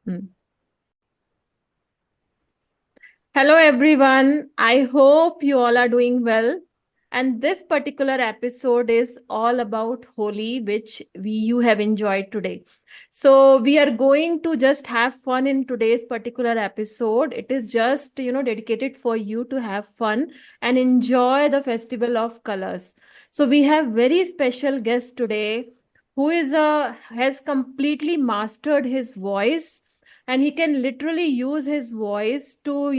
Hmm. Hello, everyone. I hope you all are doing well. And this particular episode is all about Holi, which you have enjoyed today. So we are going to just have fun in today's particular episode. It is just, dedicated for you to have fun and enjoy the festival of colors. So we have very special guest today who has completely mastered his voice, and he can literally use his voice to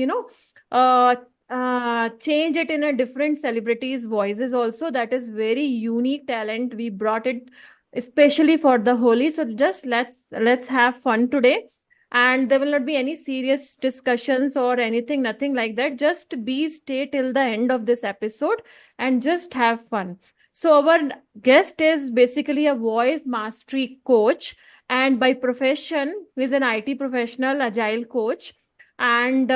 uh, change it in a different celebrities voices also. That is very unique talent. We brought it especially for the Holi. So just let's have fun today, and there will not be any serious discussions or anything, nothing like that. Just be stay till the end of this episode and just have fun. So our guest is basically a voice mastery coach, and by profession he's an IT professional, agile coach, and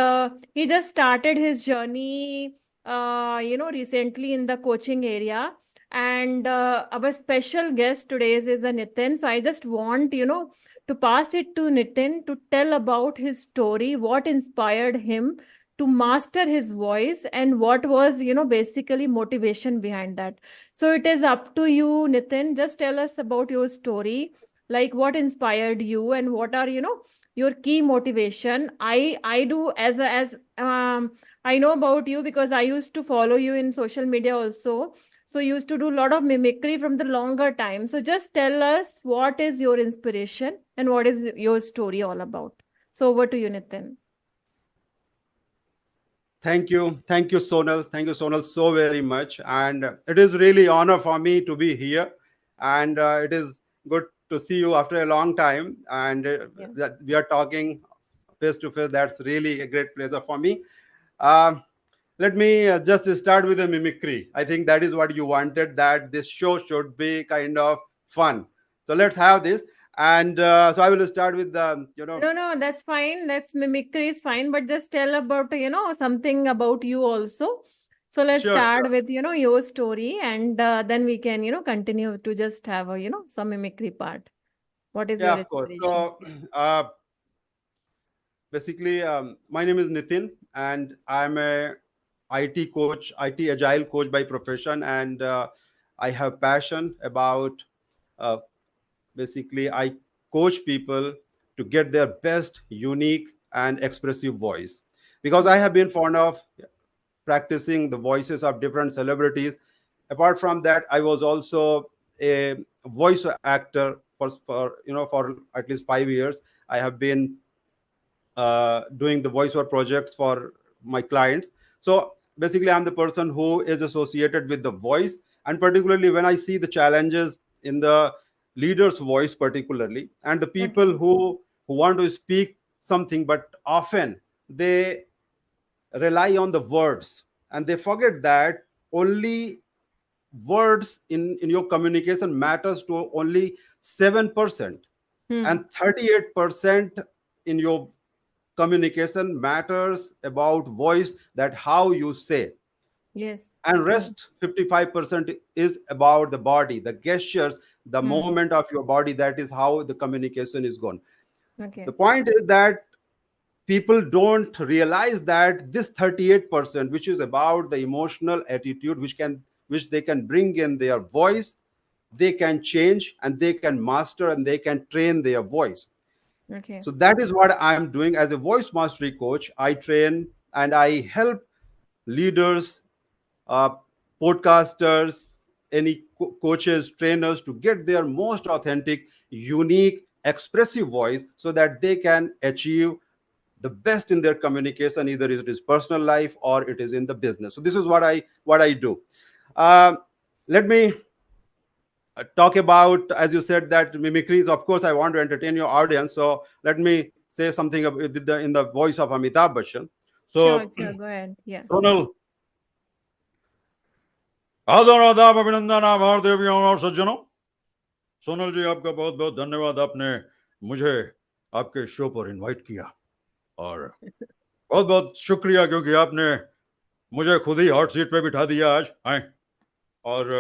he just started his journey recently in the coaching area. And our special guest today is a Nitin. So I just want to pass it to Nitin to tell about his story, what inspired him to master his voice, and what was basically motivation behind that. So it is up to you, Nitin. Just tell us about your story, like what inspired you and what are your key motivation. I do as I know about you because I used to follow you in social media also. So you used to do a lot of mimicry from the longer time. So just tell us what is your inspiration and what is your story all about. So over to you, Nitin. Thank you, Sonal. Thank you, Sonal, so very much. And it is really honor for me to be here. And it is good to see you after a long time. And Yeah. that we are talking face to face. That's really a great pleasure for me. Um, Let me just start with a mimicry. I think that is what you wanted. That this show should be kind of fun. So let's have this. And so I will start with the. No, no, that's fine. That's mimicry is fine, but just tell about, something about you also. So let's Sure, start sure. with, your story, and then we can, continue to just have a, some mimicry part. What is Yeah, your of course. inspiration? So uh, basically, my name is Nitin, and I'm a IT coach, IT agile coach by profession, and I have passion about uh, basically I coach people to get their best, unique, and expressive voice because I Okay. have been fond of practicing the voices of different celebrities. Apart from that, I was also a voice actor for at least 5 years. I have been doing the voiceover projects for my clients. So basically, I'm the person who is associated with the voice, and particularly when I see the challenges in the leader's voice, particularly, and the people Okay. who want to speak something, but often they rely on the words and they forget that only words in your communication matters to only 7%, Hmm. and 38% in your communication matters about voice, that how you say, Yes. and True. rest 55% is about the body, the gestures, the Hmm. movement of your body. That is how the communication is gone. The Okay. point is that people don't realize that this 38%, which is about the emotional attitude, which they can bring in their voice, they can change and they can master and they can train their voice. Okay. So that is what I'm doing as a voice mastery coach. I train and I help leaders, uh, podcasters, any coaches, trainers to get their most authentic, unique, expressive voice so that they can achieve the best in their communication, either it is personal life or it is in the business. So this is what I do. Um Let me talk about, as you said, that mimicries. Of course, I want to entertain your audience, so let me say something in the voice of Amitabh Bachchan. Sure, So sure. Go ahead. Yeah. Sonal, आदर आदाब अभिनंदन आभार देवियों और सज्जनों, सोनल जी आपका बहुत बहुत धन्यवाद, आपने मुझे आपके शो पर इनवाइट किया, और बहुत बहुत शुक्रिया क्योंकि आपने मुझे खुद ही हॉट सीट पे बिठा दिया आज आए। और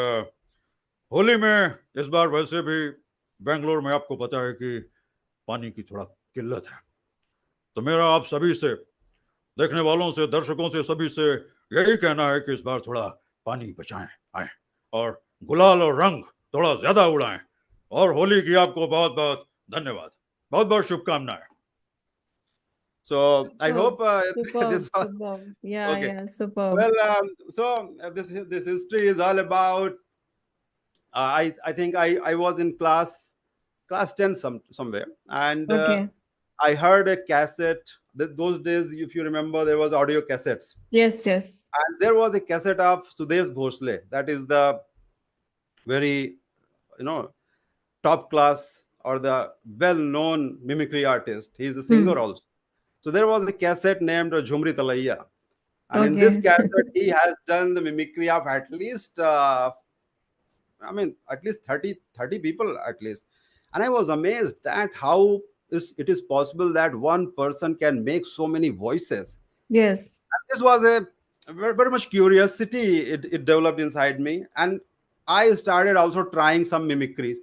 होली में इस बार वैसे भी बेंगलोर में आपको पता है कि पानी की थोड़ा किल्लत है, तो मेरा आप सभी से, देखने वालों से, दर्शकों से, सभी से यही कहना है कि इस बार थोड़ा पानी बचाएं आए, और गुलाल और रंग थोड़ा ज्यादा उड़ाएं, और होली की आपको बहुत बहुत धन्यवाद, बहुत बहुत शुभकामनाएं। So I Superb, hope superb, this was superb. Yeah, okay. yeah, superb. Well, this history is all about. I think I was in class 10 somewhere, and Okay. I heard a cassette. Those days, if you remember, there was audio cassettes, Yes, yes. and there was a cassette of Sudesh Bhosle. That is the very, you know, top class or the well-known mimicry artist. He's a singer Hmm. also. So there was a cassette named Jhumri Talaiya, and in this Okay. cassette, he has done the mimicry of at least, I mean, at least 30 people at least. And I was amazed that how it is possible that one person can make so many voices. Yes. This was a very much curiosity it developed inside me, and I started also trying some mimicries.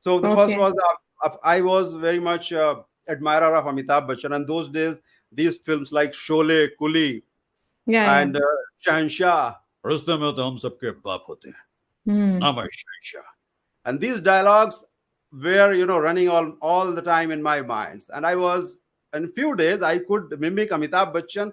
So the first Okay. was I was very much admirer of Amitabh Bachchan, and those days these films like Sholay, Kuli, Yeah, yeah. and Shahnshah, रिश्ते में तो हम सबके बाप होते हैं, Hmm. नाम है शहंशाह। and these dialogues were running all the time in my minds, and I was in few days I could mimic Amitabh Bachchan,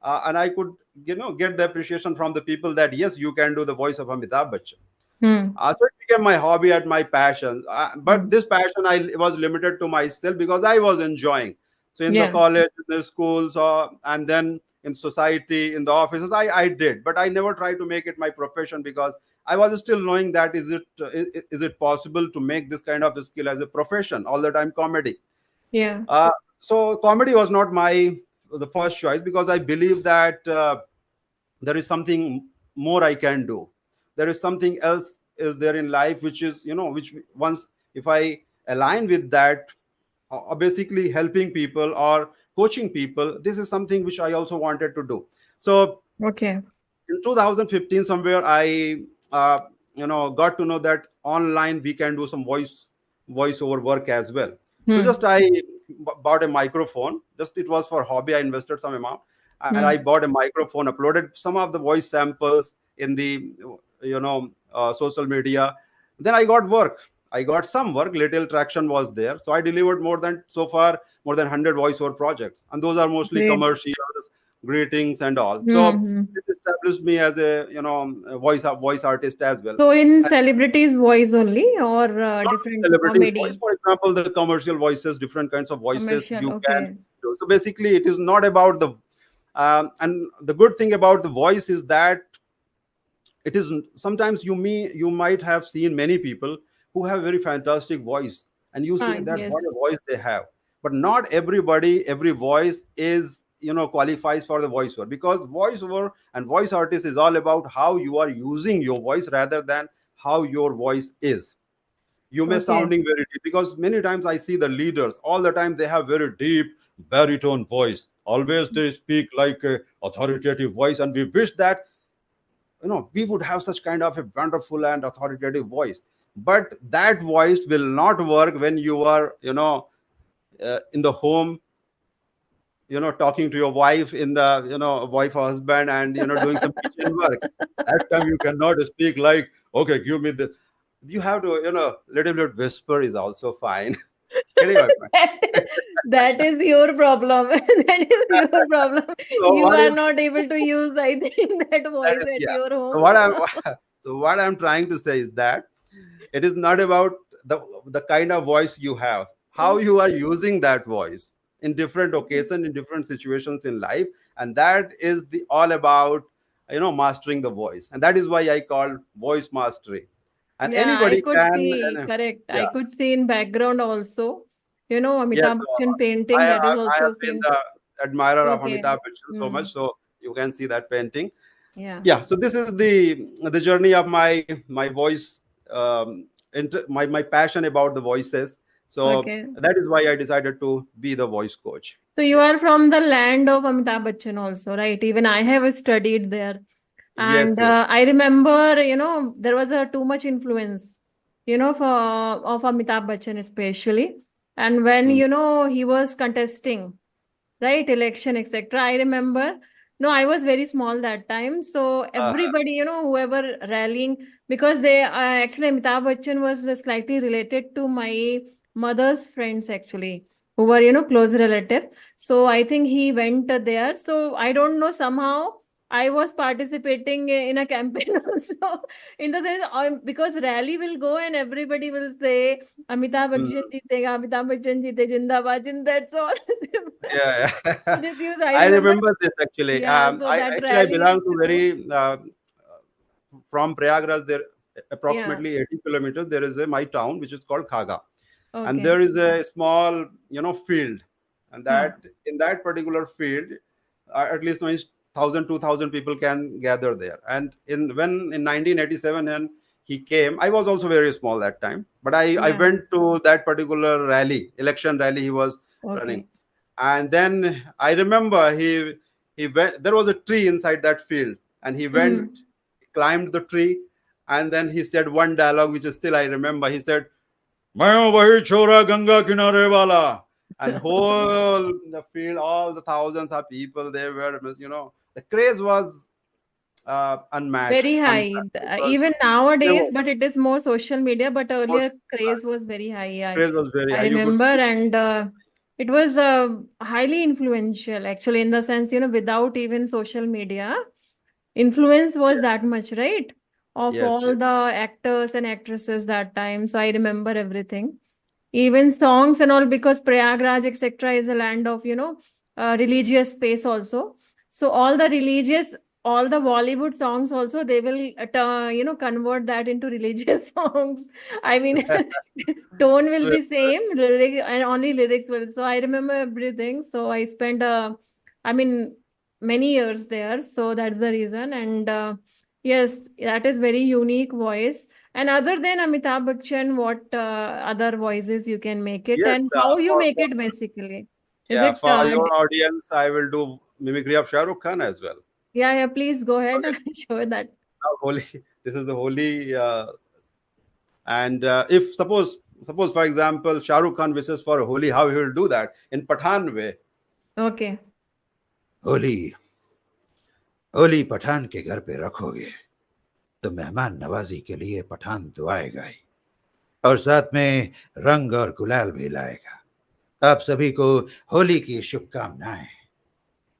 and I could get the appreciation from the people that yes, you can do the voice of Amitabh Bachchan. Hmm. So it became my hobby and my passion. But Hmm. this passion I was limited to myself because I was enjoying. So in the Yeah. college, in the schools, and then in society, in the offices, I did. But I never tried to make it my profession because I was still knowing that is it possible to make this kind of skill as a profession all the time comedy. Yeah. So comedy was not my the first choice because I believe that there is something more I can do. There is something else is there in life which is which once if I align with that, basically helping people or coaching people, this is something which I also wanted to do. So Okay. in 2015 somewhere I uh, got to know that online we can do some voice over work as well. So Hmm. just bought a microphone. Just it was for hobby. I invested some amount, and I Hmm. bought a microphone, uploaded some of the voice samples in the social media. Then I got work. I got some work. Little traction was there, so I delivered more than 100 voiceover projects, and those are mostly Great. commercials, greetings, and all. Hmm. So Hmm. this established me as a a voice artist as well. So in And celebrities' voice only or not only different celebrities voice, comedy? for example, the commercial voices, different kinds of voices Commercial. you can Okay. do. So basically it is not about the and the good thing about the voice is that it is sometimes you might have seen many people who have very fantastic voice, and you say that what a Yes. voice they have, but not every voice is qualifies for the voiceover, because voiceover and voice artist is all about how you are using your voice rather than how your voice is. You may Okay. sounding very deep, because many times I see the leaders all the time they have very deep baritone voice, always they speak like a authoritative voice, and we wish that we would have such kind of a wonderful and authoritative voice. But that voice will not work when you are in the home, talking to your wife in the wife or husband, and doing some kitchen work. That time you cannot speak like, okay, give me this. You have to little bit whisper is also fine. Getting my point. That that is your problem. That is your problem. So You what are if not able to use, I think, that that voice is, at yeah. your So home. what I'm so what I'm trying to say is that it is not about the kind of voice you have, how you are using that voice in different occasions, in different situations in life, and that is the all about mastering the voice, and that is why I call voice mastery. And Yeah, I anybody could can, see, correct. I yeah, could see in background also, yes. Amitabh Bachchan I painting, have that is I have also been seen. the admirer of Okay. Amitabh Bachchan so Hmm. much, so you can see that painting. Yeah. Yeah, so this is the journey of my voice, my passion about the voices. So Okay. that is why I decided to be the voice coach. So you Yeah. are from the land of Amitabh Bachchan also, right? Even I have studied there. Yes, And yes. I remember, there was a too much influence, for of Amitabh Bachchan especially. And when, Mm. he was contesting, right? Election, etc. I remember. No, I was very small that time. So Uh, everybody, whoever rallying, because they actually Amitabh Bachchan was slightly related to my mother's friends actually, who were, close relative. So I think he went there. So I don't know, somehow I was participating in a campaign also, in the sense, because rally will go and everybody will say, Amitabh Bachchan mm, जीतेगा, Amitabh Bachchan जीते जिंदाबाद, that's all. yeah, So yeah. this use, I I remember. remember this actually. Yeah, so I that actually I rally belong used to to go. very from Prayagraj. There Yeah. approximately 80 kilometers. There is my town which is called Khaga, and Okay. there is a small field, and Huh. that in that particular field, at least 1,000 2,000 people can gather there. And in 1987 and he came, I was also very small that time, but I Yeah. went to that particular election rally he was running. Okay. And then I remember he went, there was a tree inside that field, and he went, Mm. climbed the tree, and then he said one dialogue which is still I remember. He said, मैं हूं वही छोरा गंगा किनारे वाला. and whole the field, all the thousands of people, they were, the craze was unmatched, Very high. unmatched. It was, Even there nowadays, was, but it is more social media. But was earlier craze was very high. I, craze was very I high. You could remember, see. and it was highly influential, actually, in the sense, without even social media, influence was Yeah. that much, right? Of Yes, all yes. the actors and actresses that time. So I remember everything. Even songs and all, because Prayagraj, etc., is a land of, religious space also. So all the Bollywood songs also, they will, convert that into religious songs. I mean, tone will True. be same, and only lyrics will. So I remember everything. So I spent, I mean, many years there. So that's the reason. And yes, that is very unique voice. And other than Amitabh Bachchan, what other voices you can make it, Yes, and how you make for it basically? Is yeah, it for your audience, I will do mimicry of Shah Rukh Khan as well. yeah, yeah, please go ahead. Okay. Show that. Now, holy, this is the holy, and if suppose for example Shah Rukh Khan wishes for a holy, how he will do that in Pathan way. Okay. Holi Holi Pathan के घर पे रखोगे तो मेहमान नवाजी के लिए पठान तो आएगा ही, और साथ में रंग और गुलाल भी लाएगा. आप सभी को होली की शुभकामनाएं.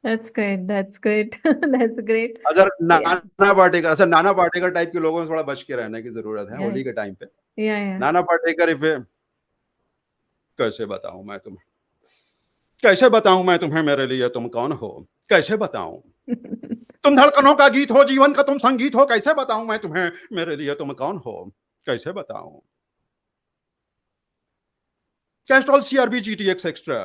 That's great. That's great. That's great. अगर Yeah. नाना पाटेकर, अच्छा नाना पाटेकर टाइप के लोगों से थोड़ा बच के रहने की जरूरत है Yeah. होली के टाइम पे. Yeah. नाना पाटेकर इफ कैसे बताऊं मैं तुम्हें, कैसे बताऊं मैं तुम्हें मेरे लिए तुम कौन हो, कैसे बताऊं, Yeah. तुम धड़कनों का गीत हो, जीवन का तुम संगीत हो, कैसे बताऊं मैं तुम्हें मेरे लिए तुम कौन हो, कैसे बताऊं. Castrol CRB GTX extra,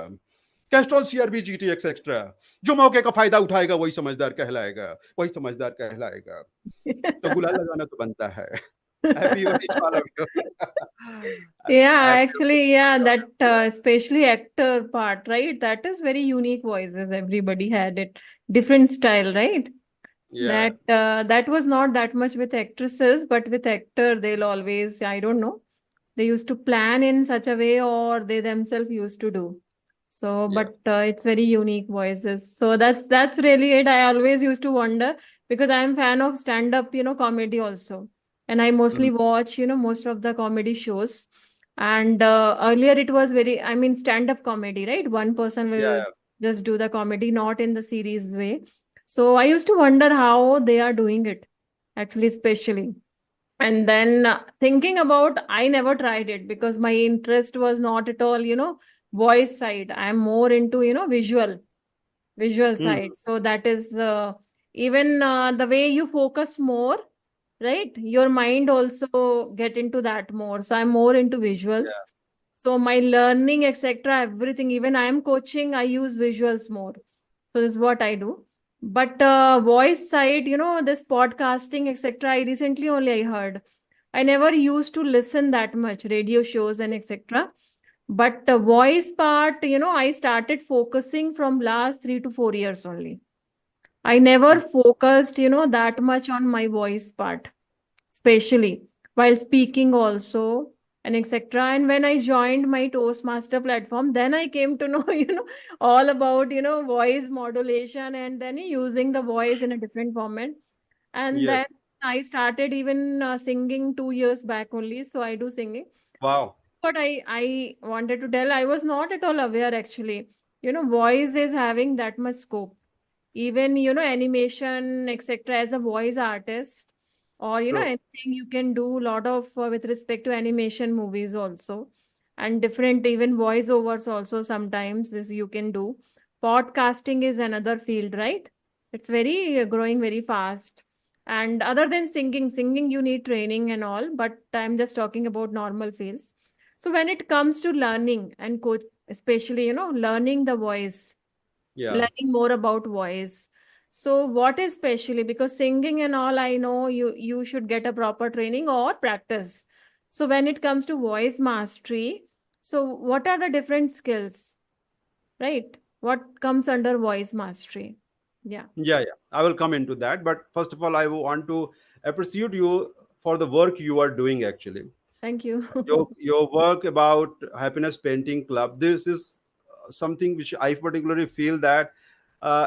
Castrol CRB GTX extra. जो मौके का फायदा उठाएगा वही समझदार कहलाएगा, वही समझदार कहलाएगा. तो गुलाल लगाना तो बनता है. Happy Holi to all of you. Yeah, Happy actually, yeah, Holi. that especially actor part, right? That is very unique voices. Everybody had it, different style, right? Yeah. That was not that much with actresses, but with actor, they'll always, I don't know, they used to plan in such a way, or they themselves used to do. So, Yeah. but it's very unique voices. So that's really it. I always used to wonder, because I am fan of stand up, comedy also, and I mostly Mhm. watch, most of the comedy shows. And earlier it was very, I mean, stand up comedy, right? One person Yeah, will yeah. just do the comedy, not in the series way. So I used to wonder how they are doing it, actually, especially. And then thinking about, I never tried it because my interest was not at all, voice side. I'm more into, visual Mhm. side. So that is even the way you focus more, right? Your mind also get into that more. So I'm more into visuals. Yeah. So my learning, etc., everything, even I am coaching, I use visuals more. So this is what I do. But voice side, this podcasting, etc., I recently only I heard. I never used to listen that much, radio shows and etc. But the voice part, I started focusing from last 3 to 4 years only. I never focused, that much on my voice part, especially while speaking also, and etc. And when I joined my Toastmaster platform, then I came to know, all about, voice modulation, and then using the voice in a different format. And then Yes. I started even singing 2 years back only. So I do singing. Wow. What I wanted to tell, I was not at all aware actually. Voice is having that much scope. Even, animation, etc. As a voice artist, or True. anything you can do a lot of with respect to animation movies also, and different even voiceovers also sometimes this you can do. Podcasting is another field, right? It's very growing very fast. And other than singing you need training and all, but I'm just talking about normal fields. So when it comes to learning and coach, especially, learning the voice, Yeah. learning more about voice. So what is specially, because singing and all, I know you should get a proper training or practice. So when it comes to voice mastery, so what are the different skills, right? What comes under voice mastery? Yeah. Yeah, yeah. I will come into that. But first of all, I want to appreciate you for the work you are doing actually. Thank you. Your work about happiness painting club, this is something which I particularly feel that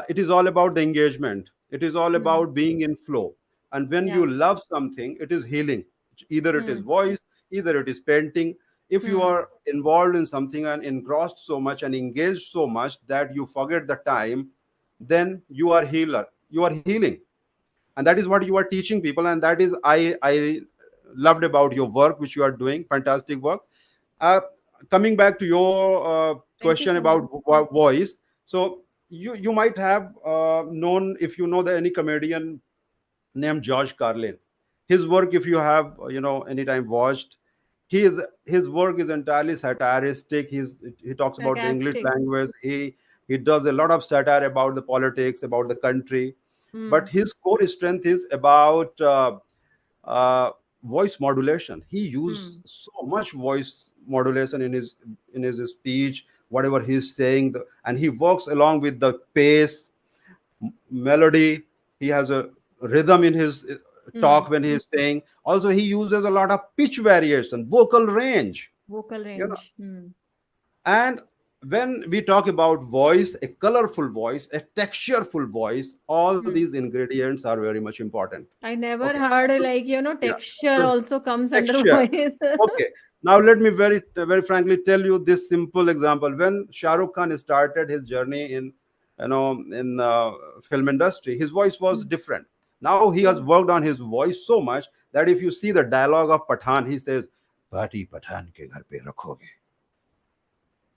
it is all about the engagement, it is all Hmm. about being in flow. And when you Yeah. love something, it is healing. Either it is Hmm. voice, either it is painting. If you Hmm. are involved in something and engrossed so much and engaged so much that you forget the time, then you are healer, you are healing. And that is what you are teaching people, and that is I loved about your work which you are doing. Fantastic work. uh, Coming back to your Thank you question so much. about voice, so you might have known, if you know the any comedian named George Carlin. His work, if you have anytime watched, his work is entirely satiristic. He talks about the English Sarcastic. language. He does a lot of satire about the politics, about the country. But Hmm. his core strength is about uh, voice modulation. He used Hmm. so much voice modulation in his speech, whatever he's saying, and he works along with the pace, melody. He has a rhythm in his Hmm. talk when he's saying. Also, he uses a lot of pitch variation, vocal range. Vocal You know, range. Hmm. and when we talk about voice, a colorful voice, a textureful voice, all these Hmm. ingredients are very much important. I never Okay. heard So, like, yeah. texture So, also comes under texture. voice. Okay. Now let me very frankly tell you this simple example. When Shah Rukh Khan started his journey in film industry, his voice was Hmm. different. Now he has Oh, worked on his voice so much that if you see the dialogue of Pathan, he says, "Bati Pathan ke ghar pe rakhoge,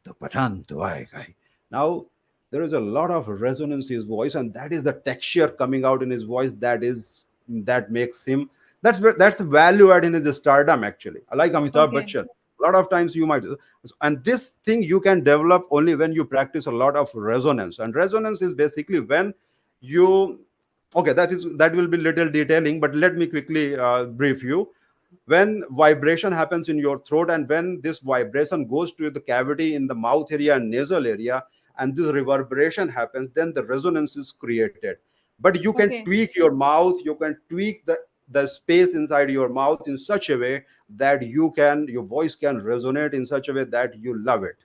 the Pathan to aayega hi." Now there is a lot of resonance in his voice, and that is the texture coming out in his voice. That makes him. That's the value add in his stardom actually. Like Amitabh okay. Bachchan. A lot of times you might, and this thing you can develop only when you practice a lot of resonance. And resonance is basically when you. Okay, that will be little detailing, but let me quickly brief you. When vibration happens in your throat, and when this vibration goes to the cavity in the mouth area and nasal area, and this reverberation happens, then the resonance is created. But you can Okay. tweak your mouth, you can tweak the space inside your mouth in such a way that your voice can resonate in such a way that you love it.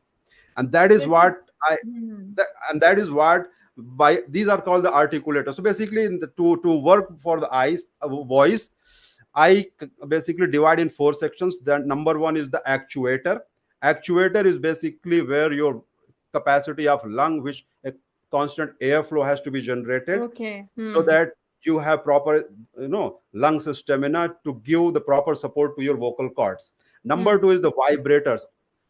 And that is Basic. what I Hmm. that, and that is what, by these are called the articulators. So basically, to work for the eyes voice, basically divide in four sections. The number one is the actuator. Actuator is basically where your capacity of lung, which a constant airflow has to be generated, Okay. so Hmm. that you have proper lungs stamina to give the proper support to your vocal cords. Number Hmm. two is the vibrators.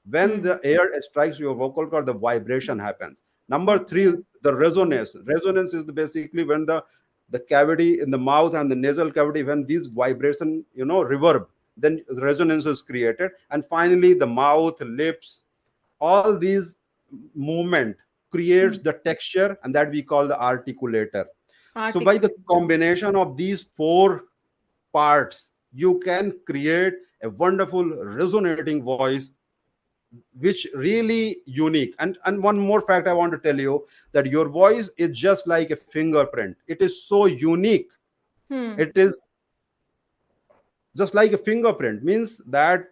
When Hmm. the air strikes your vocal cord, the vibration happens. Number three, Okay. the resonance is basically when the cavity in the mouth and the nasal cavity, when these vibration reverb, then resonance is created. And finally the mouth, lips, all these movement creates Hmm. the texture, and that we call the articulator. So by the Articulate. Hmm. combination of these four parts, you can create a wonderful resonating voice, which really unique. And one more fact I want to tell you, that your voice is just like a fingerprint. It is so unique. Hmm. It is just like a fingerprint, means that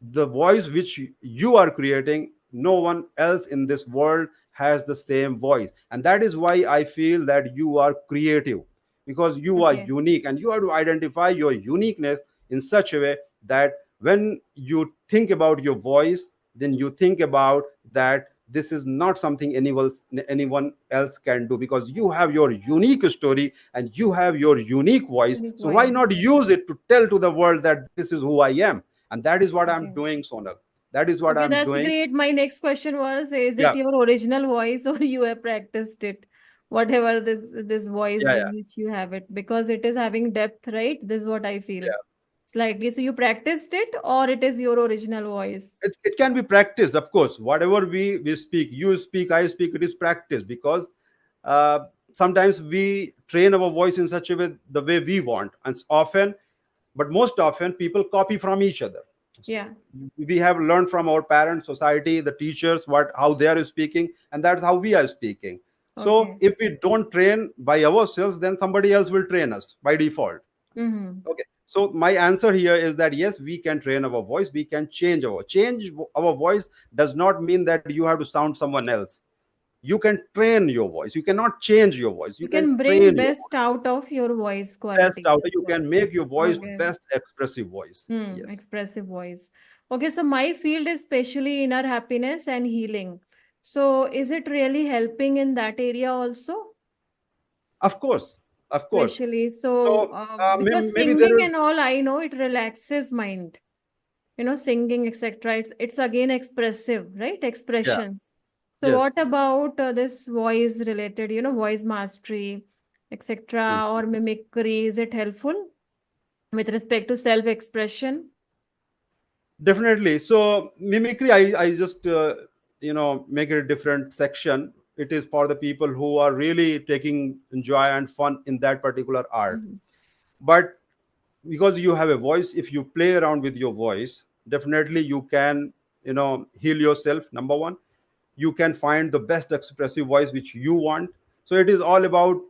the voice which you are creating, no one else in this world has the same voice. And that is why I feel that you are creative, because you are Okay. unique, and you have to identify your uniqueness in such a way that when you think about your voice, then you think about that this is not something anyone else can do, because you have your unique story and you have your unique voice. Unique So why voice. not use it to tell to the world that this is who I am? And that is what I'm Okay. doing, Sonal. That is what Okay, I'm that's doing. great. My next question was, is it Yeah, your original voice or you have practiced it? Whatever this voice yeah, with yeah, which you have it, because it is having depth, right? This is what I feel. yeah. Slightly. So you practiced it or it is your original voice? It can be practiced, of course. Whatever we speak, you speak, I speak, it is practice, because uh, sometimes we train our voice in such a way the way we want, and often, but most often, people copy from each other. Yeah. We have learned from our parents, society, the teachers, what how they are speaking, and that's how we are speaking. So Okay. if we don't train by ourselves, then somebody else will train us by default. Mm-hmm. Okay, so my answer here is that yes, we can train our voice, we can change our voice. Does not mean that you have to sound someone else. You can train your voice, you cannot change your voice, you You can can train bring your best voice out of your voice best quality. out. That's You what. can make your voice Okay. best expressive voice. Yes, Expressive voice. Okay, so my field is especially inner happiness and healing. So is it really helping in that area also? of course, of course. Especially so, So because maybe there singing is, and all, I know it relaxes mind. Singing, etc. It's again expressive, right? yeah, Expressions. So yes. what about this voice related, voice mastery, etc. or mimicry? Is it helpful with respect to self-expression? Definitely. So mimicry, I just make it a different section. It is for the people who are really taking joy and fun in that particular art. Mhm. But because you have a voice, if you play around with your voice, definitely you can heal yourself. Number one, you can find the best expressive voice which you want. So it is all about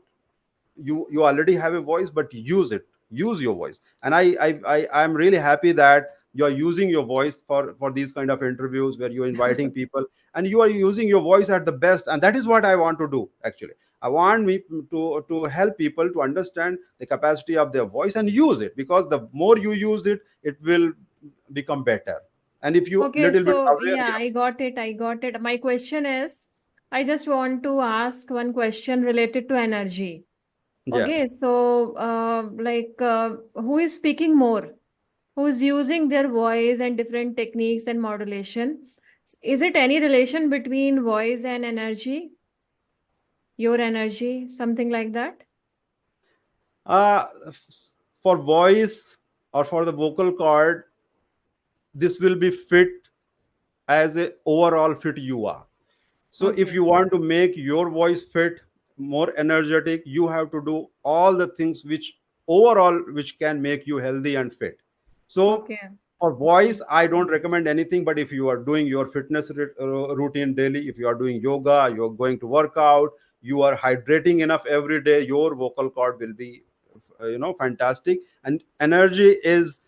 you already have a voice, but use your voice. And I'm really happy that you're using your voice for these kind of interviews where you're inviting people, and you are using your voice at the best. And that is what I want to do, actually. I want me to help people to understand the capacity of their voice and use it, because the more you use it, it will become better. And if you Okay, little bit so aware, yeah, yeah, I got it. I got it. My question is, I just want to ask one question related to energy. yeah. Okay, so who is speaking more? Who's using their voice and different techniques and modulation? Is it any relation between voice and energy? Your energy, something like that? uh, for voice or for the vocal cord, this will be fit as a overall fit you are. So if Okay, you want to make your voice fit, more energetic, you have to do all the things which overall which can make you healthy and fit. So okay, for okay, voice, I don't recommend anything, but if you are doing your fitness routine daily, if you are doing yoga, you're going to work out, you are hydrating enough every day, your vocal cord will be fantastic. And energy is,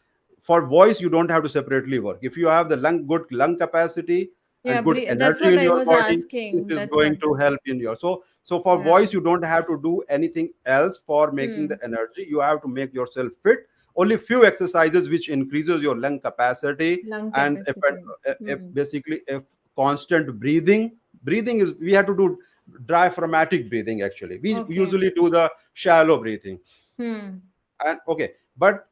for voice, you don't have to separately work. If you have the good lung capacity yeah, and good that's energy what in I your was body, this asking. is That's what. going to help in your. So for Yeah. voice, you don't have to do anything else for making the Hmm. energy. You have to make yourself fit. Only few exercises which increases your lung capacity, Lung and capacity. basically a constant breathing is, we have to do diaphragmatic breathing. Actually, we Okay. usually do the shallow breathing. Hmm. And okay, but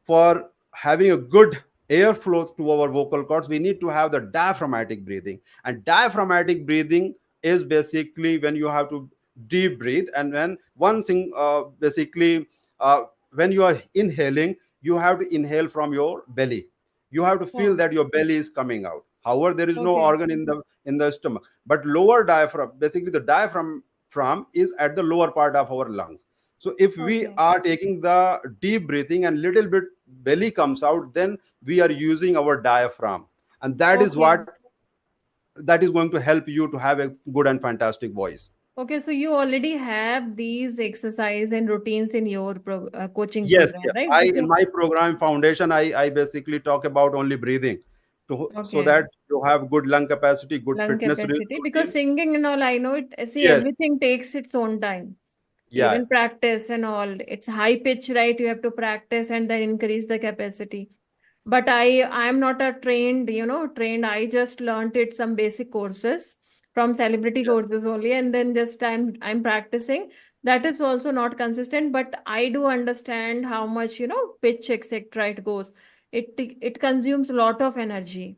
for having a good airflow to our vocal cords, we need to have the diaphragmatic breathing. And diaphragmatic breathing is basically when you have to deep breathe. And when one thing, basically, when you are inhaling, you have to inhale from your belly. You have to feel Oh, that your belly is coming out. However, there is no okay. organ in the stomach, but lower diaphragm, basically the diaphragm is at the lower part of our lungs. So if we Okay. are taking the deep breathing and little bit belly comes out, then we are using our diaphragm. And Okay. that is going to help you to have a good and fantastic voice. Okay. So you already have these exercise and routines in your coaching Yes, program, yes. right? I, in Because my program foundation, I basically talk about only breathing. so Okay. that you have good lung capacity, good Lung fitness capacity. Because routine. singing and all, I know it. See, Yes, everything takes its own time. yeah, Even practice and all. It's high pitch, right? You have to practice and then increase the capacity. But I'm not a trained. I just learned it some basic courses from celebrity yeah, courses only, and then just I'm practicing. That is also not consistent, but I do understand how much pitch etc. it goes. It consumes a lot of energy.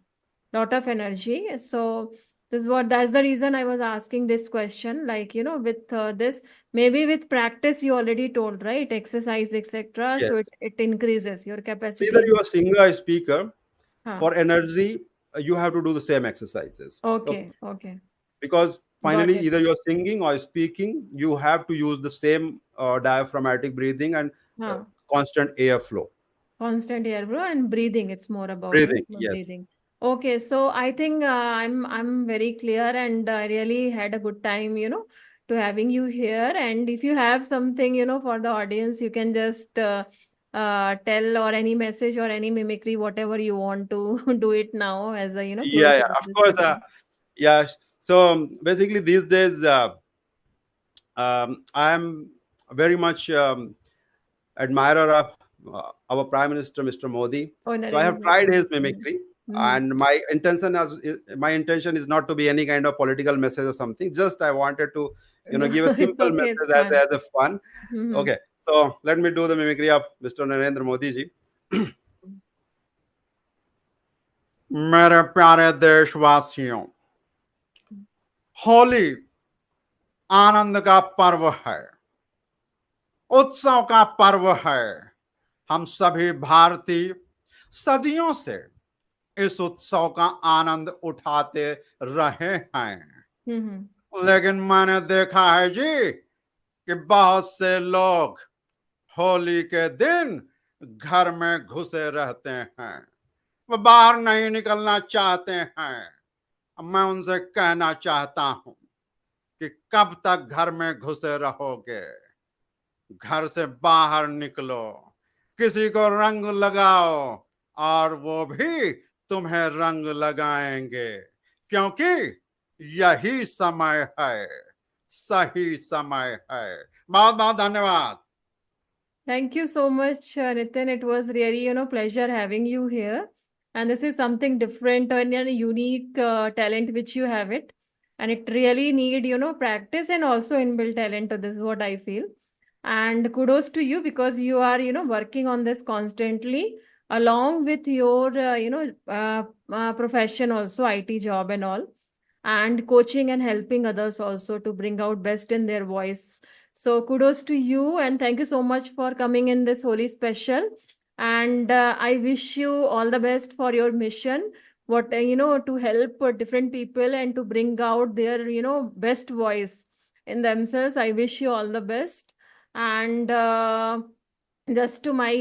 So that's the reason I was asking this question. Like with this, maybe with practice, you already told, right? Exercise etc. So it yes. it increases your Either capacity. you are singer or speaker. Huh. For energy, you have to do the same exercises. Okay, Okay, okay. because Got finally, it. either you're singing or speaking, you have to use the same diaphragmatic breathing and uh, Huh. constant airflow. Constant air flow and breathing. It's more about, right? Breathing, yes. Breathing. Okay, so I think I'm very clear, and I really had a good time, to having you here. And if you have something, for the audience, you can just tell, or any message or any mimicry, whatever you want to do it now as a, Yeah, close yeah, of of this course. particular. Yeah. So basically, these days, I'm very much admirer of our Prime Minister, Mr. Modi. Oh, So I have Narendra tried his Modi. mimicry, Mm-hmm. and my intention is not to be any kind of political message or something. Just I wanted to, No, give a it's simple okay. It's message fun. as a fun. Mm-hmm. Okay, so let me do the mimicry of Mr. Narendra Modi ji. मेरे प्यारे देशवासियों, होली आनंद का पर्व है, उत्सव का पर्व है। हम सभी भारतीय सदियों से इस उत्सव का आनंद उठाते रहे हैं, Mm-hmm. लेकिन मैंने देखा है जी कि बहुत से लोग होली के दिन घर में घुसे रहते हैं, वो बाहर नहीं निकलना चाहते हैं। मैं उनसे कहना चाहता हूं कि कब तक घर में घुसे रहोगे? घर से बाहर निकलो, किसी को रंग लगाओ, और वो भी तुम्हें रंग लगाएंगे, क्योंकि यही समय है, सही समय है। बहुत बहुत धन्यवाद। Thank you so much, Nitin. It was really, pleasure having you here. And this is something different and a unique talent which you have it. And it really need, practice and also inbuilt talent. This is what I feel. And kudos to you because you are, working on this constantly along with your, profession also, IT job and all, and coaching and helping others also to bring out best in their voice. So kudos to you and thank you so much for coming in this holy special. And I wish you all the best for your mission. What to help different people and to bring out their best voice in themselves. I wish you all the best. And just to my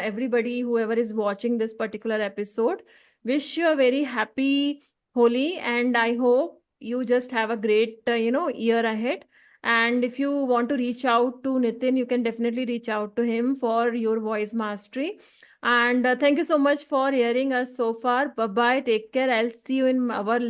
everybody whoever is watching this particular episode, wish you a very happy Holi, and I hope you just have a great year ahead. And if you want to reach out to Nitin, you can definitely reach out to him for your voice mastery. And thank you so much for hearing us so far. Bye bye, take care. I'll see you in our